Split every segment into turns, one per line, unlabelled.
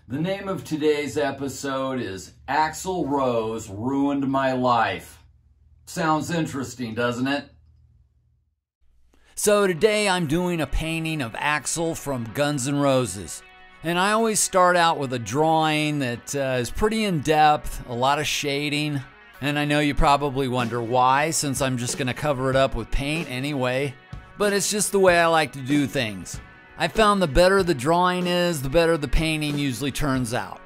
The name of today's episode is Axl Rose Ruined My Life. Sounds interesting, doesn't it?
So today I'm doing a painting of Axl from Guns N' Roses. And I always start out with a drawing that is pretty in-depth, a lot of shading. And I know you probably wonder why, since I'm just going to cover it up with paint anyway. But it's just the way I like to do things. I found the better the drawing is, the better the painting usually turns out.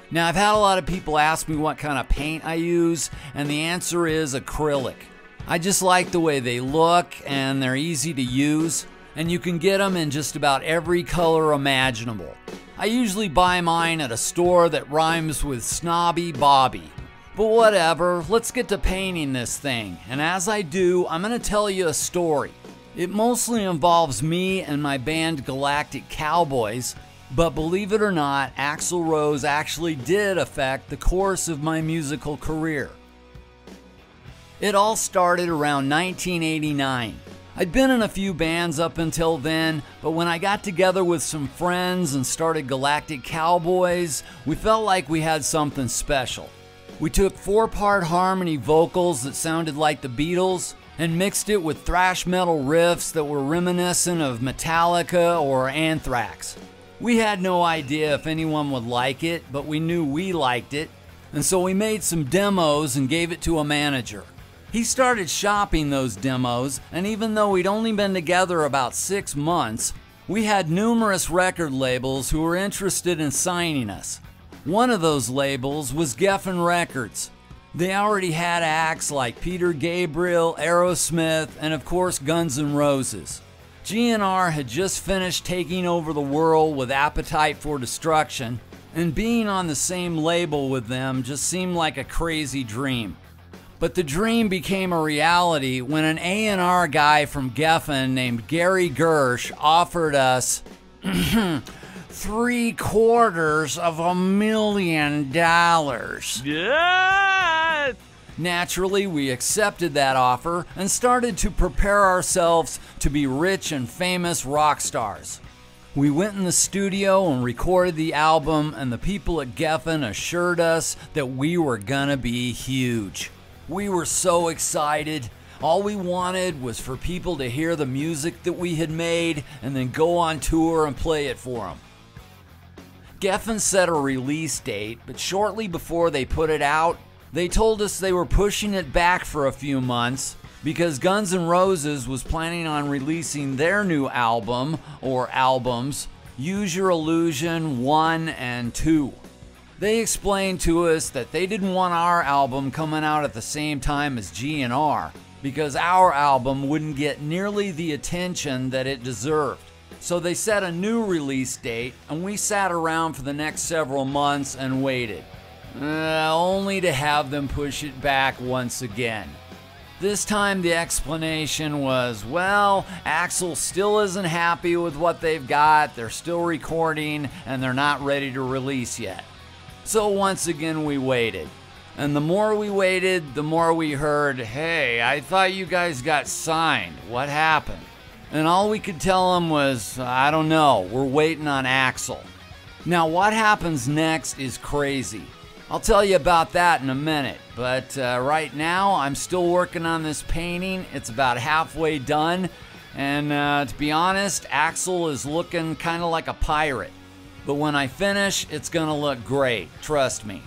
Now, I've had a lot of people ask me what kind of paint I use, and the answer is acrylic. I just like the way they look, and they're easy to use, and you can get them in just about every color imaginable. I usually buy mine at a store that rhymes with Snobby Bobby. But whatever, let's get to painting this thing, and as I do, I'm going to tell you a story. It mostly involves me and my band Galactic Cowboys, but believe it or not, Axl Rose actually did affect the course of my musical career. It all started around 1989. I'd been in a few bands up until then, but when I got together with some friends and started Galactic Cowboys, we felt like we had something special. We took 4-part harmony vocals that sounded like the Beatles, and mixed it with thrash metal riffs that were reminiscent of Metallica or Anthrax. We had no idea if anyone would like it, but we knew we liked it, and so we made some demos and gave it to a manager. He started shopping those demos, and even though we'd only been together about 6 months, we had numerous record labels who were interested in signing us. One of those labels was Geffen Records. They already had acts like Peter Gabriel, Aerosmith, and of course Guns N' Roses. GNR had just finished taking over the world with Appetite for Destruction, and being on the same label with them just seemed like a crazy dream. But the dream became a reality when an A&R guy from Geffen named Gary Gersh offered us $750,000.
Yes!
Naturally, we accepted that offer and started to prepare ourselves to be rich and famous rock stars. We went in the studio and recorded the album, and the people at Geffen assured us that we were gonna be huge. We were so excited. All we wanted was for people to hear the music that we had made and then go on tour and play it for them. Geffen set a release date, but shortly before they put it out, they told us they were pushing it back for a few months because Guns N' Roses was planning on releasing their new album, or albums, Use Your Illusion 1 and 2. They explained to us that they didn't want our album coming out at the same time as GNR because our album wouldn't get nearly the attention that it deserved. So they set a new release date, and we sat around for the next several months and waited. Only to have them push it back once again. This time the explanation was, well, Axl still isn't happy with what they've got, they're still recording, and they're not ready to release yet. So once again we waited. And the more we waited, the more we heard, hey, I thought you guys got signed. What happened? And all we could tell them was, I don't know, we're waiting on Axl. Now what happens next is crazy. I'll tell you about that in a minute, but right now I'm still working on this painting. It's about halfway done, and to be honest, Axl is looking kind of like a pirate. But when I finish, it's gonna look great, trust me.